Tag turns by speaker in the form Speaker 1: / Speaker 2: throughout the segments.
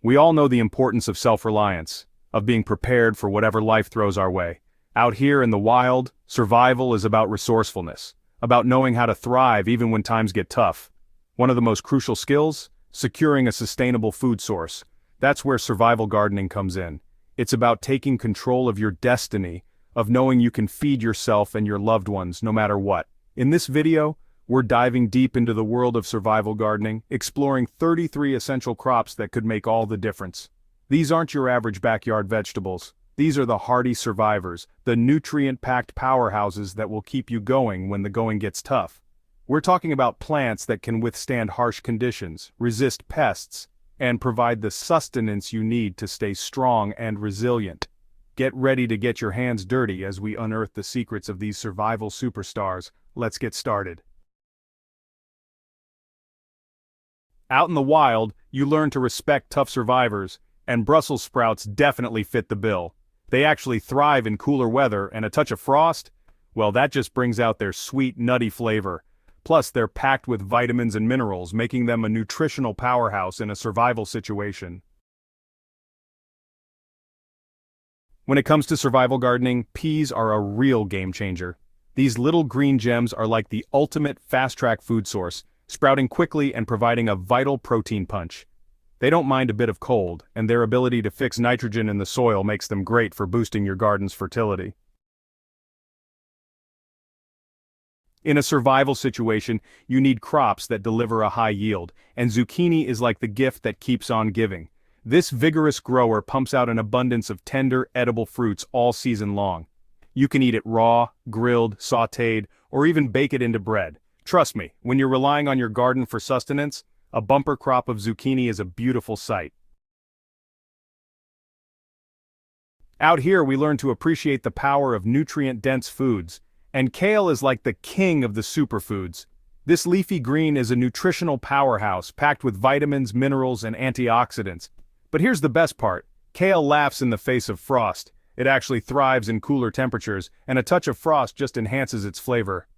Speaker 1: We all know the importance of self-reliance, of being prepared for whatever life throws our way. Out here in the wild, survival is about resourcefulness, about knowing how to thrive even when times get tough. One of the most crucial skills? Securing a sustainable food source. That's where survival gardening comes in. It's about taking control of your destiny, of knowing you can feed yourself and your loved ones no matter what. In this video, we're diving deep into the world of survival gardening, exploring 33 essential crops that could make all the difference. These aren't your average backyard vegetables. These are the hardy survivors, the nutrient-packed powerhouses that will keep you going when the going gets tough. We're talking about plants that can withstand harsh conditions, resist pests, and provide the sustenance you need to stay strong and resilient. Get ready to get your hands dirty as we unearth the secrets of these survival superstars. Let's get started. Out in the wild, you learn to respect tough survivors, and Brussels sprouts definitely fit the bill. They actually thrive in cooler weather, and a touch of frost? Well, that just brings out their sweet, nutty flavor. Plus, they're packed with vitamins and minerals, making them a nutritional powerhouse in a survival situation. When it comes to survival gardening, peas are a real game changer. These little green gems are like the ultimate fast-track food source, sprouting quickly and providing a vital protein punch. They don't mind a bit of cold, and their ability to fix nitrogen in the soil makes them great for boosting your garden's fertility. In a survival situation, you need crops that deliver a high yield, and zucchini is like the gift that keeps on giving. This vigorous grower pumps out an abundance of tender, edible fruits all season long. You can eat it raw, grilled, sautéed, or even bake it into bread. Trust me, when you're relying on your garden for sustenance, a bumper crop of zucchini is a beautiful sight. Out here we learn to appreciate the power of nutrient-dense foods, and kale is like the king of the superfoods. This leafy green is a nutritional powerhouse packed with vitamins, minerals, and antioxidants. But here's the best part. Kale laughs in the face of frost. It actually thrives in cooler temperatures, and a touch of frost just enhances its flavor.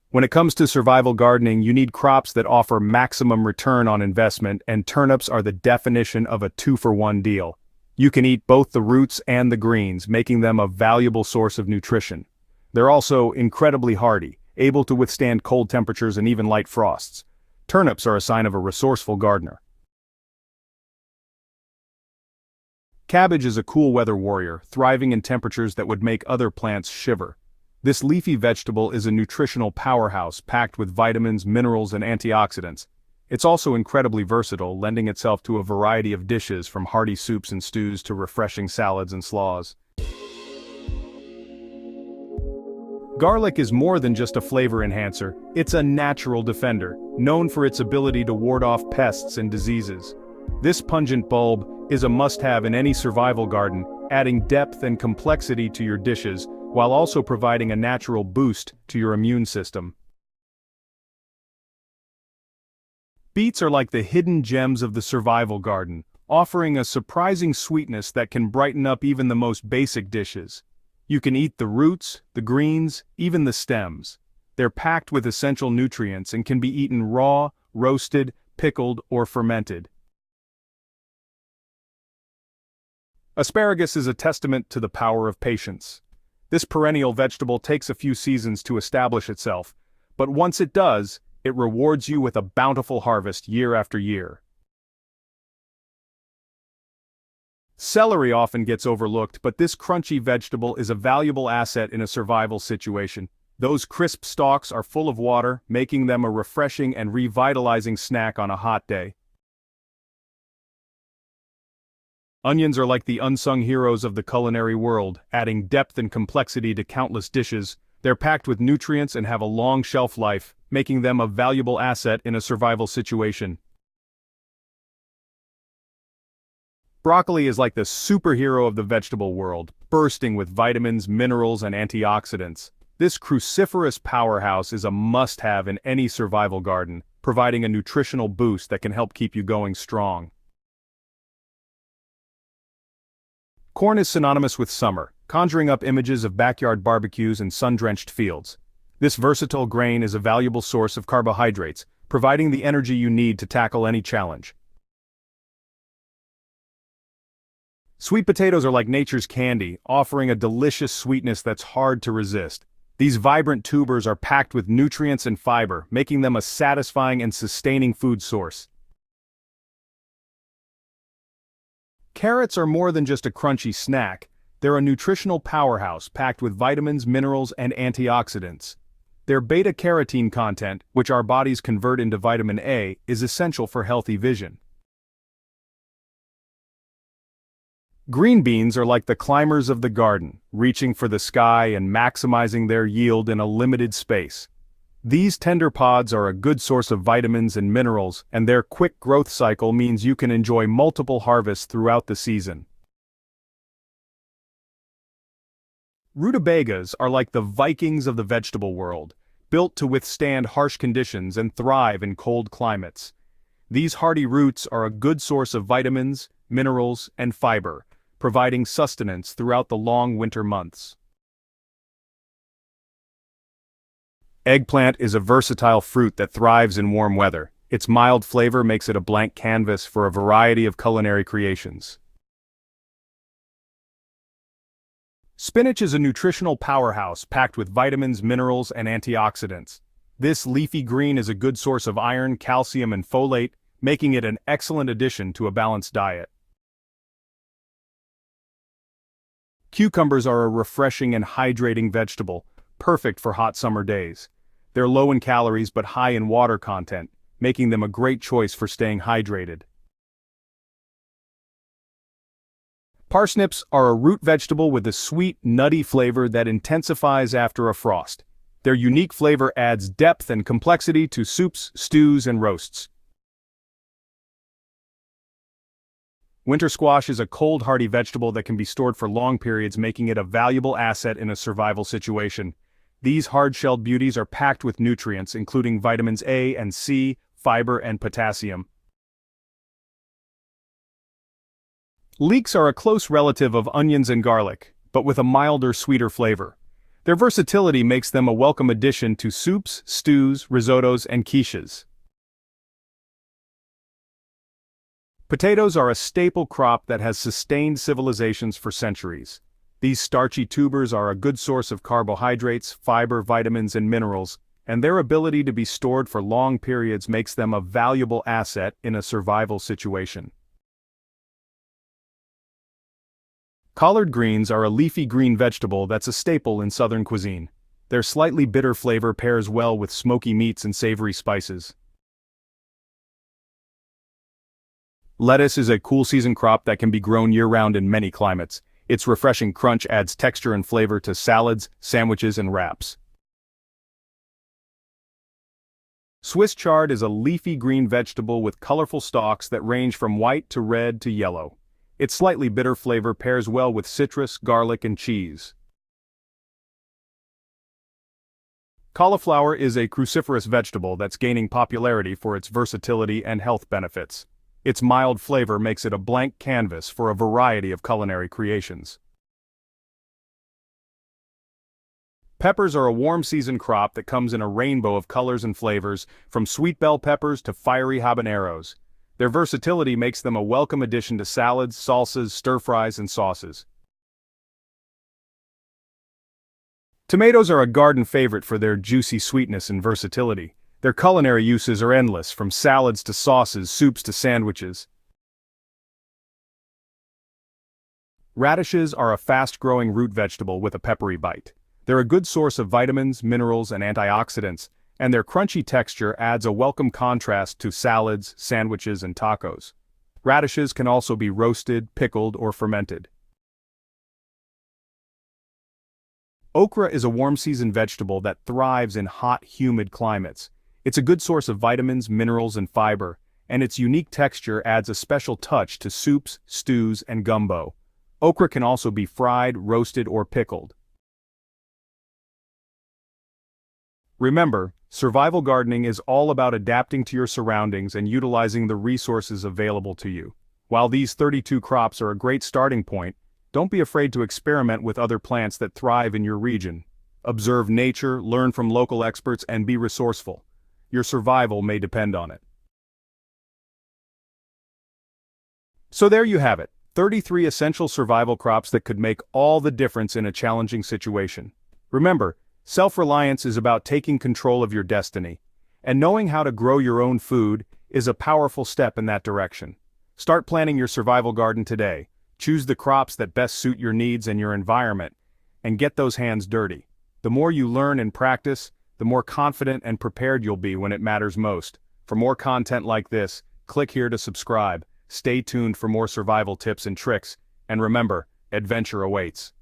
Speaker 1: When it comes to survival gardening, you need crops that offer maximum return on investment, and turnips are the definition of a two-for-one deal. You can eat both the roots and the greens, making them a valuable source of nutrition. They're also incredibly hardy, able to withstand cold temperatures and even light frosts. Turnips are a sign of a resourceful gardener. Cabbage is a cool weather warrior, thriving in temperatures that would make other plants shiver. This leafy vegetable is a nutritional powerhouse packed with vitamins, minerals, and antioxidants. It's also incredibly versatile, lending itself to a variety of dishes from hearty soups and stews to refreshing salads and slaws. Garlic is more than just a flavor enhancer, it's a natural defender, known for its ability to ward off pests and diseases. This pungent bulb is a must-have in any survival garden, adding depth and complexity to your dishes, while also providing a natural boost to your immune system. Beets are like the hidden gems of the survival garden, offering a surprising sweetness that can brighten up even the most basic dishes. You can eat the roots, the greens, even the stems. They're packed with essential nutrients and can be eaten raw, roasted, pickled, or fermented. Asparagus is a testament to the power of patience. This perennial vegetable takes a few seasons to establish itself, but once it does, it rewards you with a bountiful harvest year after year. Celery often gets overlooked, but this crunchy vegetable is a valuable asset in a survival situation. Those crisp stalks are full of water, making them a refreshing and revitalizing snack on a hot day. Onions are like the unsung heroes of the culinary world, adding depth and complexity to countless dishes. They're packed with nutrients and have a long shelf life, making them a valuable asset in a survival situation. Broccoli is like the superhero of the vegetable world, bursting with vitamins, minerals, and antioxidants. This cruciferous powerhouse is a must-have in any survival garden, providing a nutritional boost that can help keep you going strong. Corn is synonymous with summer, conjuring up images of backyard barbecues and sun-drenched fields. This versatile grain is a valuable source of carbohydrates, providing the energy you need to tackle any challenge. Sweet potatoes are like nature's candy, offering a delicious sweetness that's hard to resist. These vibrant tubers are packed with nutrients and fiber, making them a satisfying and sustaining food source. Carrots are more than just a crunchy snack. They're a nutritional powerhouse packed with vitamins, minerals, and antioxidants. Their beta-carotene content, which our bodies convert into vitamin A, is essential for healthy vision. Green beans are like the climbers of the garden, reaching for the sky and maximizing their yield in a limited space. These tender pods are a good source of vitamins and minerals, and their quick growth cycle means you can enjoy multiple harvests throughout the season. Rutabagas are like the Vikings of the vegetable world, built to withstand harsh conditions and thrive in cold climates. These hardy roots are a good source of vitamins, minerals, and fiber, providing sustenance throughout the long winter months. Eggplant is a versatile fruit that thrives in warm weather. Its mild flavor makes it a blank canvas for a variety of culinary creations. Spinach is a nutritional powerhouse packed with vitamins, minerals, and antioxidants. This leafy green is a good source of iron, calcium, and folate, making it an excellent addition to a balanced diet. Cucumbers are a refreshing and hydrating vegetable, perfect for hot summer days. They're low in calories but high in water content, making them a great choice for staying hydrated. Parsnips are a root vegetable with a sweet, nutty flavor that intensifies after a frost. Their unique flavor adds depth and complexity to soups, stews, and roasts. Winter squash is a cold, hardy vegetable that can be stored for long periods, making it a valuable asset in a survival situation. These hard-shelled beauties are packed with nutrients, including vitamins A and C, fiber, and potassium. Leeks are a close relative of onions and garlic, but with a milder, sweeter flavor. Their versatility makes them a welcome addition to soups, stews, risottos, and quiches. Potatoes are a staple crop that has sustained civilizations for centuries. These starchy tubers are a good source of carbohydrates, fiber, vitamins, and minerals, and their ability to be stored for long periods makes them a valuable asset in a survival situation. Collard greens are a leafy green vegetable that's a staple in Southern cuisine. Their slightly bitter flavor pairs well with smoky meats and savory spices. Lettuce is a cool-season crop that can be grown year-round in many climates. Its refreshing crunch adds texture and flavor to salads, sandwiches, and wraps. Swiss chard is a leafy green vegetable with colorful stalks that range from white to red to yellow. Its slightly bitter flavor pairs well with citrus, garlic, and cheese. Cauliflower is a cruciferous vegetable that's gaining popularity for its versatility and health benefits. Its mild flavor makes it a blank canvas for a variety of culinary creations. Peppers are a warm-season crop that comes in a rainbow of colors and flavors, from sweet bell peppers to fiery habaneros. Their versatility makes them a welcome addition to salads, salsas, stir-fries, and sauces. Tomatoes are a garden favorite for their juicy sweetness and versatility. Their culinary uses are endless, from salads to sauces, soups to sandwiches. Radishes are a fast-growing root vegetable with a peppery bite. They're a good source of vitamins, minerals, and antioxidants, and their crunchy texture adds a welcome contrast to salads, sandwiches, and tacos. Radishes can also be roasted, pickled, or fermented. Okra is a warm-season vegetable that thrives in hot, humid climates. It's a good source of vitamins, minerals, and fiber, and its unique texture adds a special touch to soups, stews, and gumbo. Okra can also be fried, roasted, or pickled. Remember, survival gardening is all about adapting to your surroundings and utilizing the resources available to you. While these 32 crops are a great starting point, don't be afraid to experiment with other plants that thrive in your region. Observe nature, learn from local experts, and be resourceful. your survival may depend on it. So there you have it, 33 essential survival crops that could make all the difference in a challenging situation. Remember, self-reliance is about taking control of your destiny, and knowing how to grow your own food is a powerful step in that direction. Start planning your survival garden today, choose the crops that best suit your needs and your environment, and get those hands dirty. The more you learn and practice, the more confident and prepared you'll be when it matters most. For more content like this, click here to subscribe. Stay tuned for more survival tips and tricks, and remember, adventure awaits.